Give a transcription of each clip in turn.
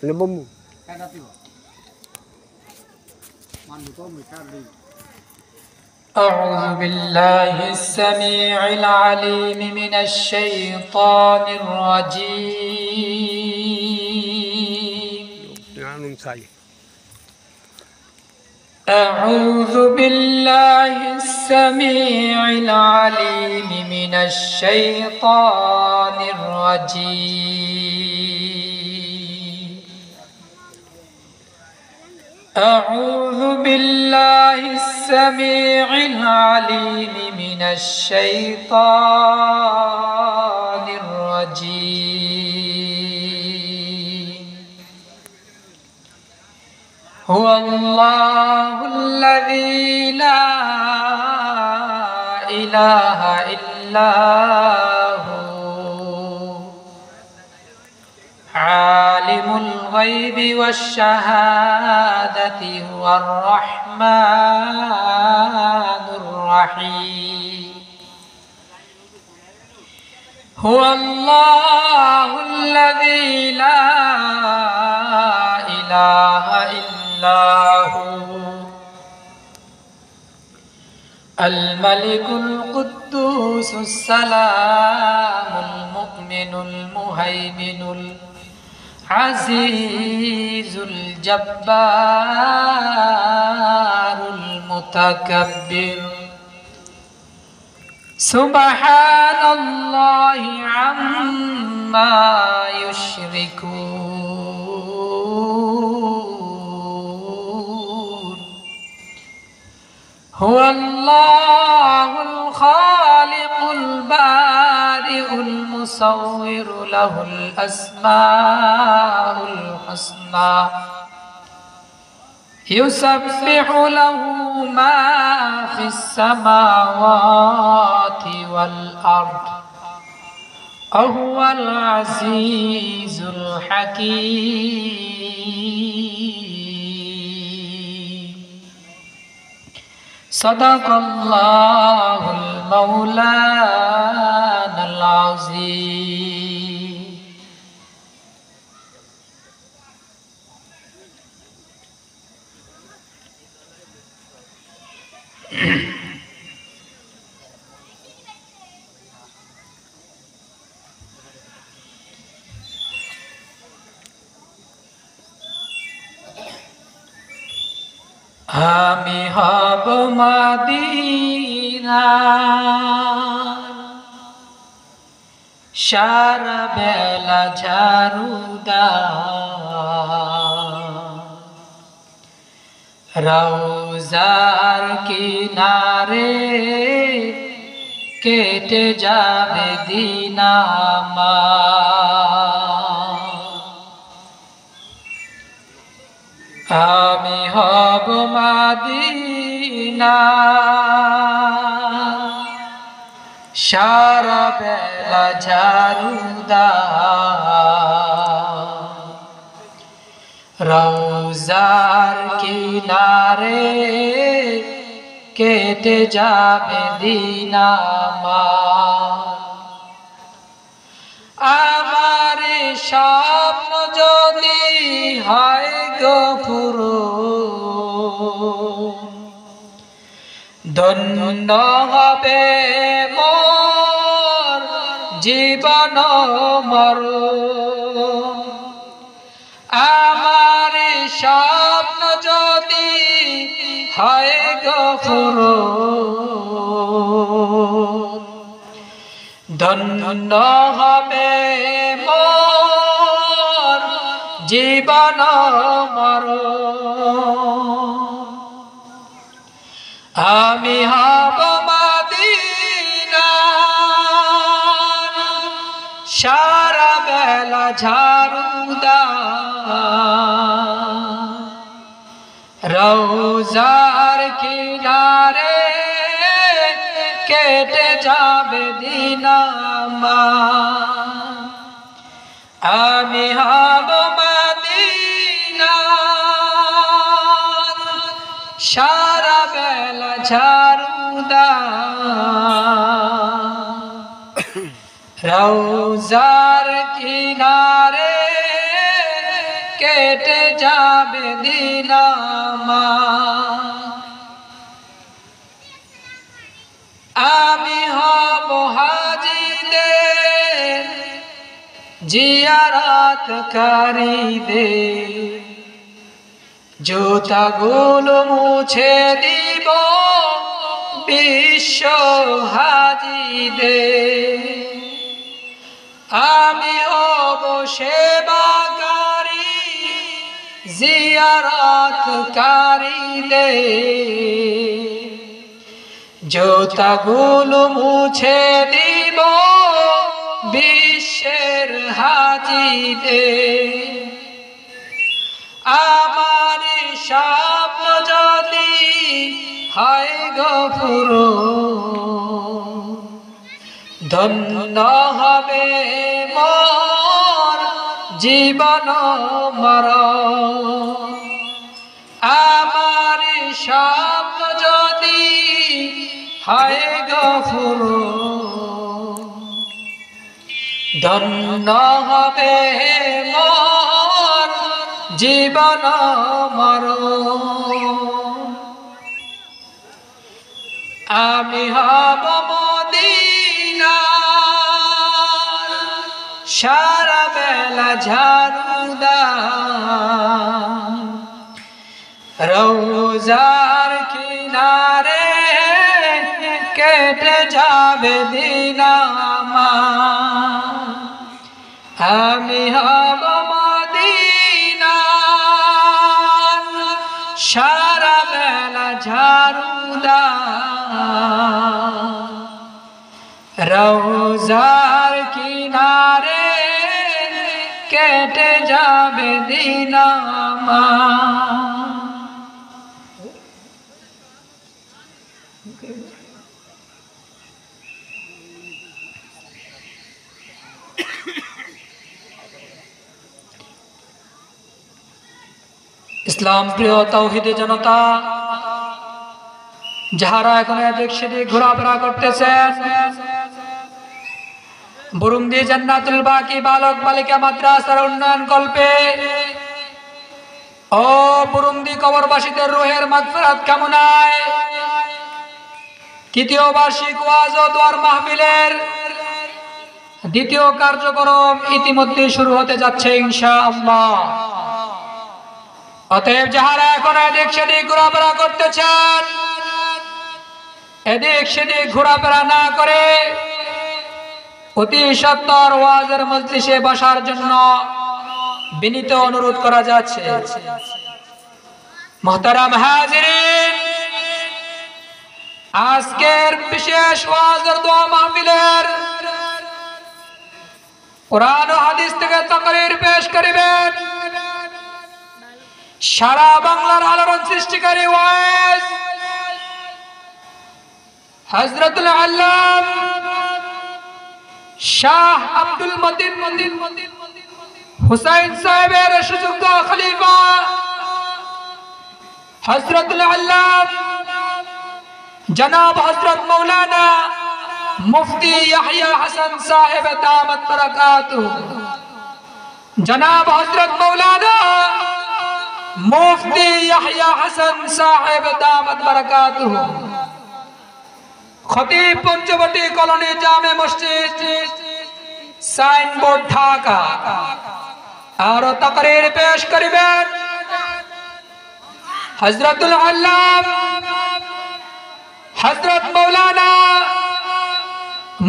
Lebom. أعوذ بالله السميع العليم من الشيطان الرجيم. أعوذ بالله السميع العليم من الشيطان الرجيم. أعوذ بالله السميع العليم من الشيطان الرجيم. هو الله الذي لا إله إلا هو عالم الغيب والشهادة هو الرحمن الرحيم. هو الله الذي لا إله إلا هو الملك القدوس السلام المؤمن المهيمن العزيز الجبار المتكبر. سبحان الله عما يشركون. هو الله الخالق البارئ المصور له الأسماء الحسنى يسبح له ما في السماوات والأرض وهو العزيز الحكيم. صدق الله المولانا العظيم. আমি হব মদিনার সারা বেলা ঝাড়ুদার, রওজার কিনারে কেটে যাবে দিন আমার। আমি হব মদিনা সারা বেলা ঝাড়ুদার, রওজার কিনারে কেটে যাবে দিন আমার। আমার স্বপ্ন যদি হয় গো পূরণ, ধন্য হবে মোর জীবন মরণ। আমার স্বপ্ন যদি হয় গো পূরণ, ধন্য হবে মোর জীবন মরণ। আমি হব মদিনার সারা বেলা ঝাড়ুদার, রওজার কিনারে কেটে যাবে দিন আমার। আমি হব মদিনার সারা বেলা ঝাড়ুদার, রওজার কিনারে কেটে যাবে দিন আমার, আমি হব হাজিদের জিয়ারতকারীদের, জুতাগুলো মুছে দিব বিশ্ব হাজিদের, আমি হব সেবাকারী জিয়ারতকারীদের, জুতাগুলো মুছে দিব বিশ্বের হাজিদের। আমার স্বপ্ন যদি হয় গো পূরণ, ধন্য হবে মোর জীবন মরণ। আমার স্বপ্ন যদি হয় গো পূরণ, ধন্য হবে মোর জীবন মরণ। আমি হব মদিনার সারা বেলা ঝাড়ুদার, রওজার কিনারে কেটে যাবে দিন আমার, আমি হব মদিনার সারা বেলা ঝাড়ুদার, রওজার কিনারে কেটে যাবে দিন আমার। ইসলাম প্রিয় তাওহীদি জনতা, যাহারা এখন এদিক সেদিক ঘোরাফেরা করতেছেন, বুরুন্দি জান্নাতুল বাকি বালক বালিকা মাদ্রাসার উন্নয়ন কল্পে ও বুরুন্দি কবরবাসীদের রুহের মাগফিরাত কামনায় তৃতীয় বার্ষিক ওয়াজ ও দোয়ার মাহফিলের দ্বিতীয় কার্যক্রম ইতিমধ্যে শুরু হতে যাচ্ছে ইনশাআল্লাহ। অতএব যাহারা এখন এদিক সেদিক ঘোরাফেরা করতেছেন, এদিক সেদিক ঘোরাফেরা না করে অতি সত্বর ওয়াজের মজলিসে বসার জন্য বিনীত অনুরোধ করা যাচ্ছে। মুহতারাম হাজিরিন, আজকের বিশেষ ওয়াজের দোয়া মাহফিলের কোরআন ও হাদিস থেকে তাকরীর পেশ করিবেন সারা বাংলার আলোড়ন সৃষ্টিকারী ওয়াজ হযরতুল আল্লাম শাহ আব্দুল মতিন হুসাইন সাহেবের সুযোগ্য খলিফা হযরতুল আল্লাম জনাব হযরত মাওলানা মুফতি ইয়াহইয়া হাসান সাহেব দামাত বারাকাতুহু, জনাব হযরত মাওলানা মুফতি ইয়াহইয়া হাসান সাহেব দামাত বারাকাতুহু, খতিব পঞ্চবটি কলোনি জামে মসজিদ সাইনবোর্ড ঢাকা। আর তাকরীর পেশ করিবেন হযরতুল আল্লাম হযরত মাওলানা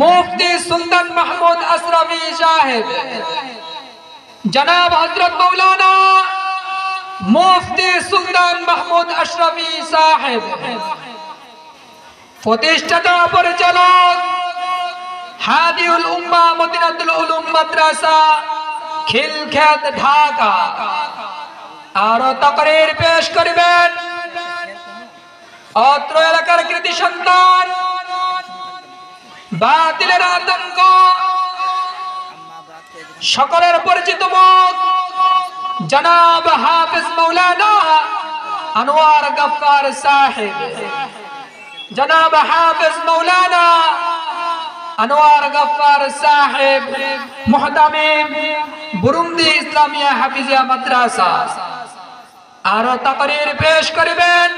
মুফতি সুলতান মাহমুদ আশরাফি সাহেব, জনাব হযরত মাওলানা মুফতি সুলতান মাহমুদ আশরাফি সাহেব, প্রতিষ্ঠাতা পরিচালক হাদিউল উম্মাহ মদিনাতুল উলুম মাদ্রাসা খিলখ্যাত ঢাকা। আর তাকরীর পেশ করিবেন অত্র এলাকার কৃতি সন্তান, বাতিলের আতঙ্ক, সকলের পরিচিত মুখ জনাব হাফিজ মাওলানা আনোয়ার গফফার সাহেব, জনাব হাফিজ মাওলানা আনোয়ার গফফার সাহেব মুহতামিম বুরুন্দি ইসলামিয়া হাফিজিয়া মাদ্রাসা আরো তাকরীর পেশ করিবেন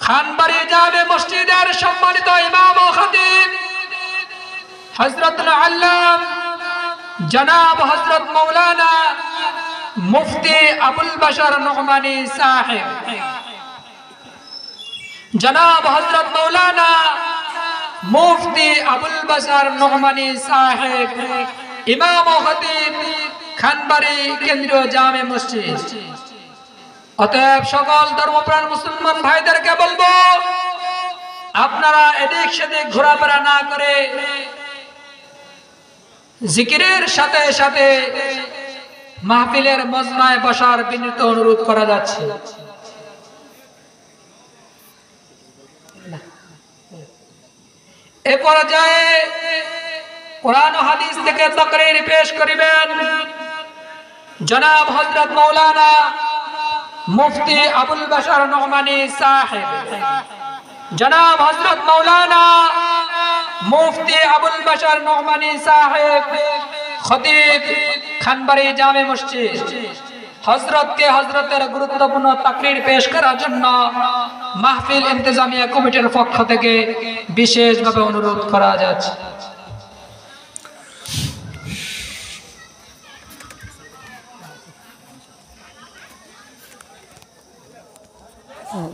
খানবাড়ি জামে মসজিদের সম্মানিত ইমাম ও খতিব হযরত আল্লাম জনাব হযরত মাওলানা মুফতি আবুল বাশার নুহমানী সাহেব জনাব হযরত মাওলানা মুফতি আবুল বাশার নুহমানী সাহেব ইমাম ও খতিব খানবাড়ি কেন্দ্রীয় জামে মসজিদ। অতএব সকল ধর্মপ্রাণ মুসলমান ভাইদেরকে বলবো, আপনারা এদিক সেদিক ঘোরাফেরা না করে জিকিরের সাথে সাথে মাহফিলের মজমায় বসার বিনীত অনুরোধ করা যাচ্ছে। এ পর্যায়ে কোরআন ও হাদিস থেকে তাকরীর পেশ করিবেন জনাব হযরত মাওলানা মুফতি আবুল বাশার নুহমানী সাহেব। জনাব হযরত মাওলানা মুফতি আবুল বাশার নুহমানী সাহেব খতিব খানবাড়ি জামে মসজিদ হযরতকে হযরতের গুরুত্বপূর্ণ তাকরীর পেশ করার জন্য মাহফিল ইন্তেজামিয়া কমিটির পক্ষ থেকে বিশেষভাবে অনুরোধ করা যাচ্ছে।